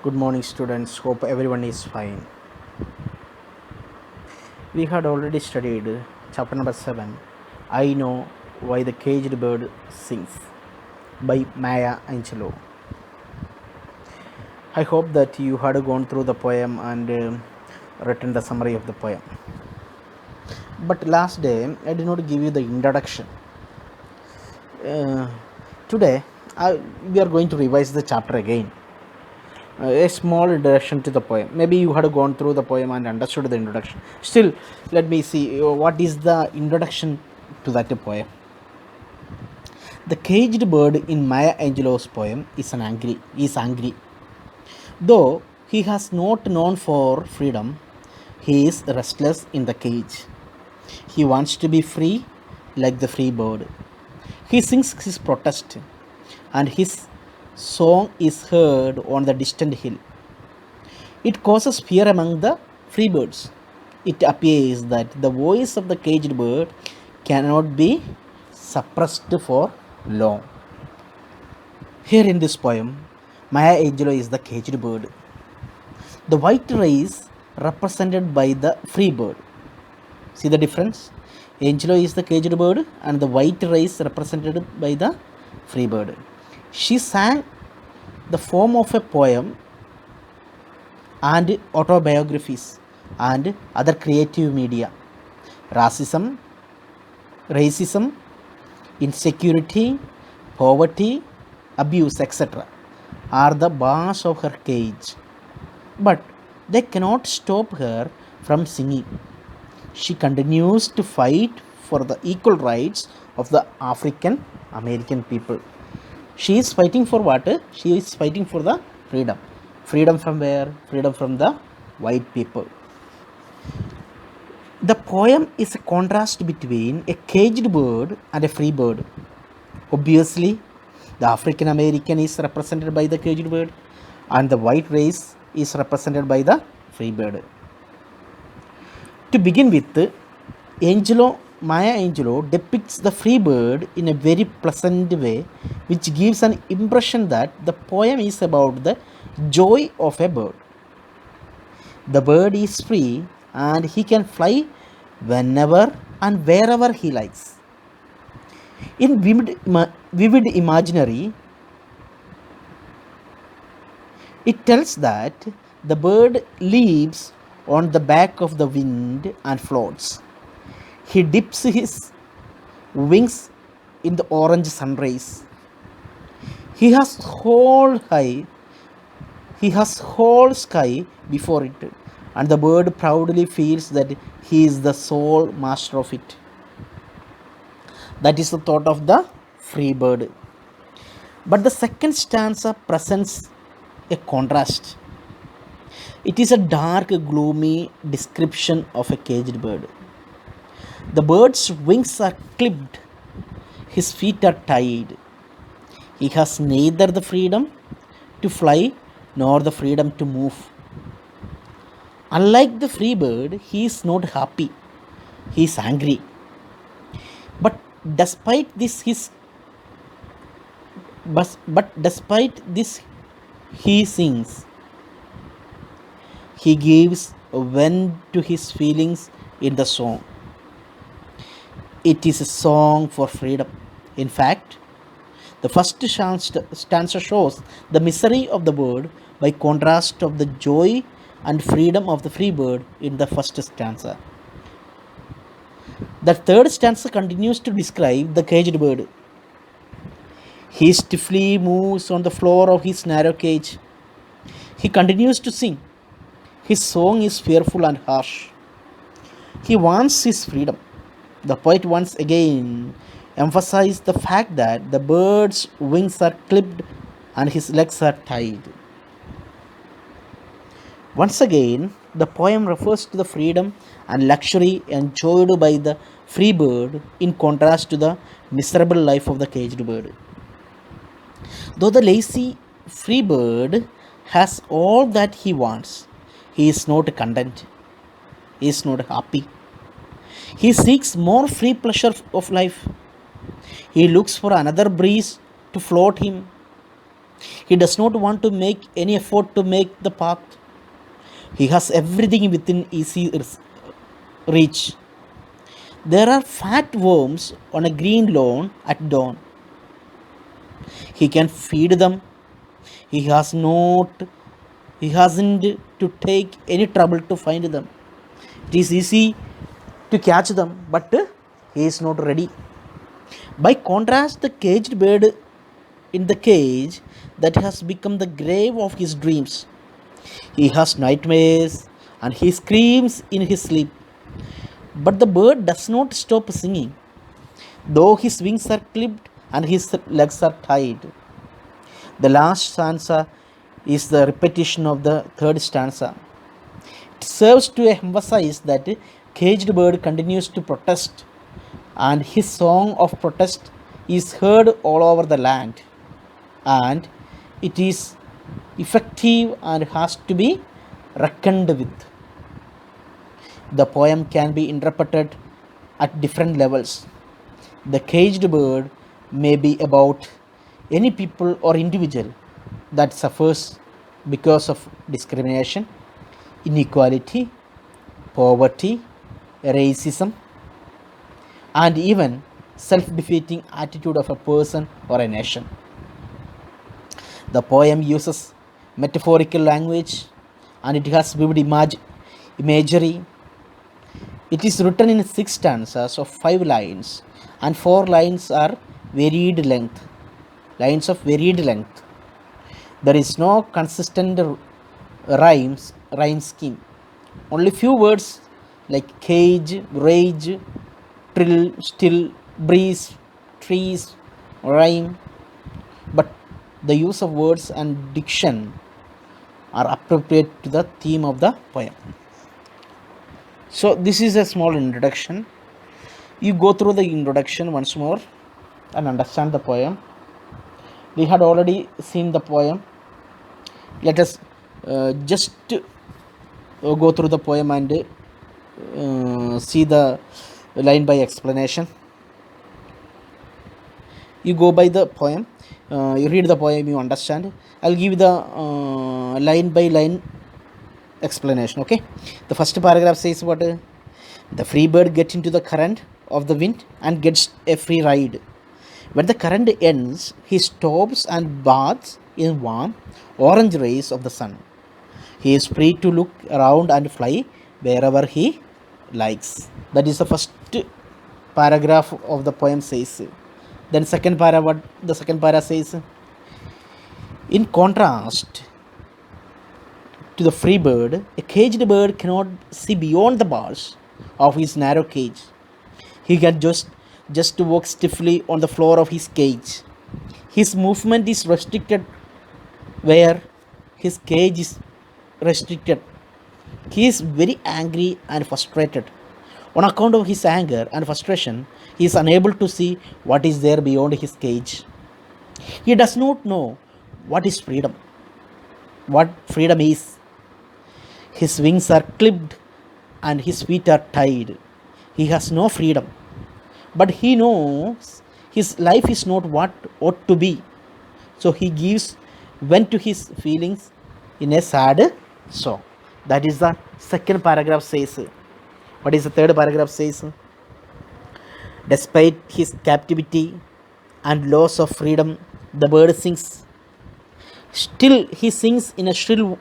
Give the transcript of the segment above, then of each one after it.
Good morning, students. Hope everyone is fine. We had already studied chapter number 7, I Know Why the Caged Bird Sings by Maya Angelou. I hope that you had gone through the poem and written the summary of the poem. But last day, I did not give you the introduction. Uh, Today, we are going to revise the chapter again. A small introduction to the poem. Maybe you had gone through the poem and understood the introduction. Still, let me see what is the introduction to that poem. The caged bird in Maya Angelou's poem is angry. Though he has not known for freedom, he is restless in the cage. He wants to be free like the free bird. He sings his protest, and his song is heard on the distant hill. It causes fear among the free birds. It appears that the voice of the caged bird cannot be suppressed for long. Here in this poem, Maya Angelou is the caged bird. The white race represented by the free bird. See the difference? Angelou is the caged bird and the white race represented by the free bird. She sang the form of a poem and autobiographies and other creative media. Racism, insecurity, poverty, abuse, etc. are the bars of her cage. But they cannot stop her from singing. She continues to fight for the equal rights of the African American people. She is fighting for what? She is fighting for the freedom. Freedom from where? Freedom from the white people. The poem is a contrast between a caged bird and a free bird. Obviously, the African American is represented by the caged bird and the white race is represented by the free bird. To begin with, Maya Angelou depicts the free bird in a very pleasant way, which gives an impression that the poem is about the joy of a bird. The bird is free and he can fly whenever and wherever he likes. In vivid imaginary, it tells that the bird leaps on the back of the wind and floats. He dips his wings in the orange sunrays. He has whole sky before it, and the bird proudly feels that he is the sole master of it. That is the thought of the free bird. But the second stanza presents a contrast. It is a dark, gloomy description of a caged bird. The bird's wings are clipped, his feet are tied. He has neither the freedom to fly nor the freedom to move. Unlike the free bird, he is not happy, he is angry. But despite this, he sings. He gives vent to his feelings in the song. It is a song for freedom. In fact, the first stanza shows the misery of the bird by contrast of the joy and freedom of the free bird in the first stanza. The third stanza continues to describe the caged bird. He stiffly moves on the floor of his narrow cage. He continues to sing. His song is fearful and harsh. He wants his freedom. The poet once again emphasized the fact that the bird's wings are clipped and his legs are tied. Once again, the poem refers to the freedom and luxury enjoyed by the free bird in contrast to the miserable life of the caged bird. Though the lazy free bird has all that he wants, he is not content. He is not happy. He seeks more free pleasure of life. He looks for another breeze to float him. He does not want to make any effort to make the path. He has everything within easy reach. There are fat worms on a green lawn at dawn. He can feed them. He has not he hasn't to take any trouble to find them. It is easy to catch them, but he is not ready. By contrast, the caged bird in the cage that has become the grave of his dreams. He has nightmares and he screams in his sleep. But the bird does not stop singing, though his wings are clipped and his legs are tied. The last stanza is the repetition of the third stanza. It serves to emphasize that caged bird continues to protest, and his song of protest is heard all over the land, and it is effective and has to be reckoned with. The poem can be interpreted at different levels. The caged bird may be about any people or individual that suffers because of discrimination, inequality, poverty, racism, and even self-defeating attitude of a person or a nation. The poem uses metaphorical language and it has vivid imagery. It is written in 6 stanzas of 5 lines, and 4 lines are lines of varied length. There is no consistent rhyme scheme. Only few words like cage, rage, trill, still, breeze, trees rhyme, but the use of words and diction are appropriate to the theme of the poem. So this is a small introduction. You go through the introduction once more and understand the poem. We had already seen the poem. Let us just go through the poem and see the line by explanation. You go by the poem, you read the poem, you understand. I'll give the line by line explanation. Okay, the first paragraph says what? The free bird gets into the current of the wind and gets a free ride. When the current ends, he stops and bathes in warm orange rays of the sun. He is free to look around and fly wherever he likes. That is the first paragraph of the poem says. Then second paragraph, what the second paragraph says? In contrast to the free bird, a caged bird cannot see beyond the bars of his narrow cage. He can just walk stiffly on the floor of his cage. His movement is restricted where his cage is restricted. He is very angry and frustrated. On account of his anger and frustration, he is unable to see what is there beyond his cage. He does not know what is freedom, what freedom is. His wings are clipped and his feet are tied. He has no freedom, but he knows his life is not what ought to be. So he gives vent to his feelings in a sad song. That is the second paragraph says. What is the third paragraph says? Despite his captivity and loss of freedom, the bird sings. Still he sings in a shrill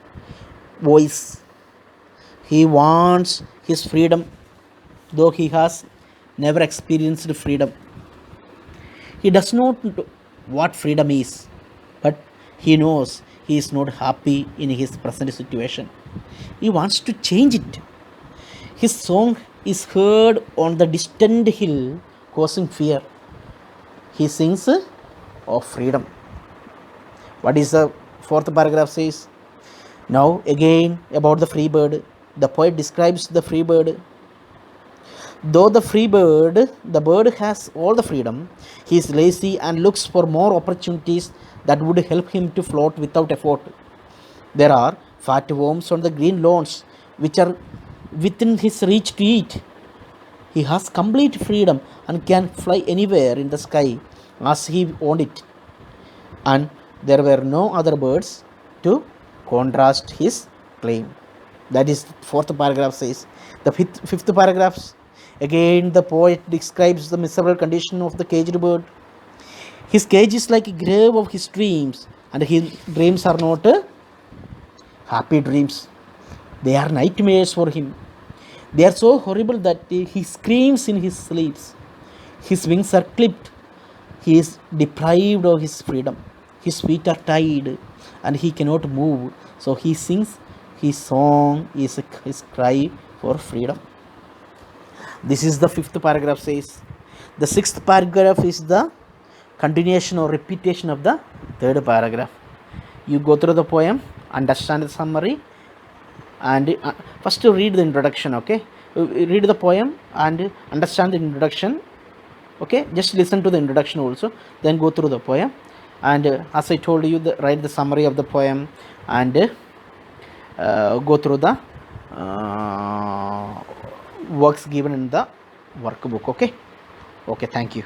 voice. He wants his freedom, though he has never experienced freedom. He does not know what freedom is, but he knows he is not happy in his present situation. He wants to change it. His song is heard on the distant hill, causing fear. He sings of freedom. What is the fourth paragraph says? Now again about the free bird. The poet describes the free bird. Though the bird has all the freedom, he is lazy and looks for more opportunities that would help him to float without effort. There are fat worms on the green lawns which are within his reach to eat. He has complete freedom and can fly anywhere in the sky as he wants it. And There were no other birds to contrast his claim. That is fourth paragraph says. The fifth paragraph, again the poet describes the miserable condition of the caged bird. His cage is like a grave of his dreams, and his dreams are not happy dreams. They are nightmares for him. They are so horrible that he screams in his sleeps. His wings are clipped. He is deprived of his freedom. His feet are tied and he cannot move. So he sings his song, is his cry for freedom. This is the fifth paragraph says. The sixth paragraph is the continuation or repetition of the third paragraph. You go through the poem, understand the summary, and first you read the introduction. Okay, read the poem and understand the introduction. Okay, just listen to the introduction also, then go through the poem, and as I told you, write the summary of the poem, and go through the works given in the workbook. Okay, thank you.